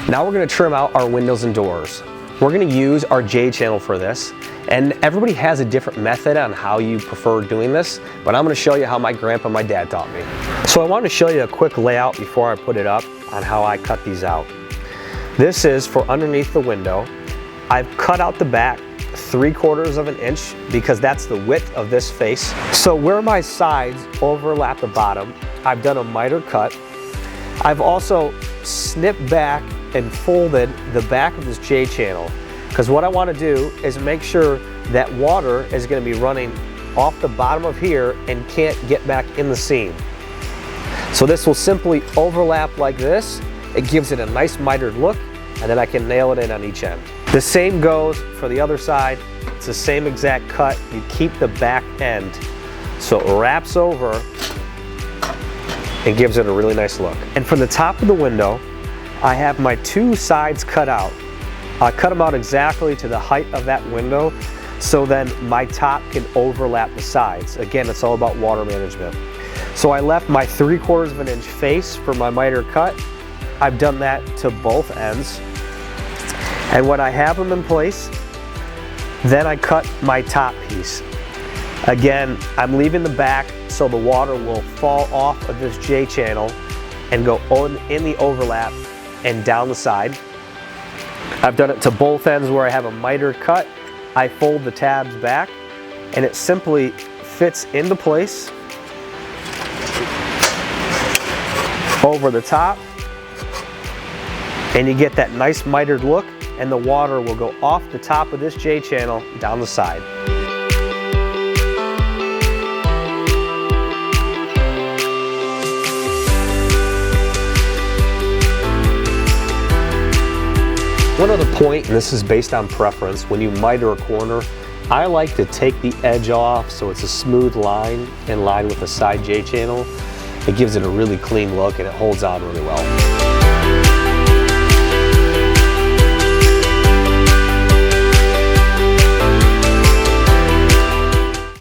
Now we're going to trim out our windows and doors. We're going to use our J channel for this, and everybody has a different method on how you prefer doing this, but I'm going to show you how my grandpa and my dad taught me. So I want to show you a quick layout before I put it up on how I cut these out. This is for underneath the window. I've cut out the back 3/4 of an inch because that's the width of this face. So where my sides overlap the bottom, I've done a miter cut. I've also snipped back and folded the back of this J channel, because what I want to do is make sure that water is going to be running off the bottom of here and can't get back in the seam. So this will simply overlap like this. It gives it a nice mitered look, and then I can nail it in on each end. The same goes for the other side. It's the same exact cut. You keep the back end so it wraps over and gives it a really nice look. And for the top of the window, I have my two sides cut out. I cut them out exactly to the height of that window, so then my top can overlap the sides. Again, it's all about water management. So I left my 3/4 of an inch face for my miter cut. I've done that to both ends. And when I have them in place, then I cut my top piece. Again, I'm leaving the back so the water will fall off of this J channel and go in the overlap and down the side. I've done it to both ends where I have a miter cut. I fold the tabs back and it simply fits into place over the top, and you get that nice mitered look, and the water will go off the top of this J channel down the side. One other point, and this is based on preference, when you miter a corner, I like to take the edge off so it's a smooth line in line with the side J channel. It gives it a really clean look and it holds on really well.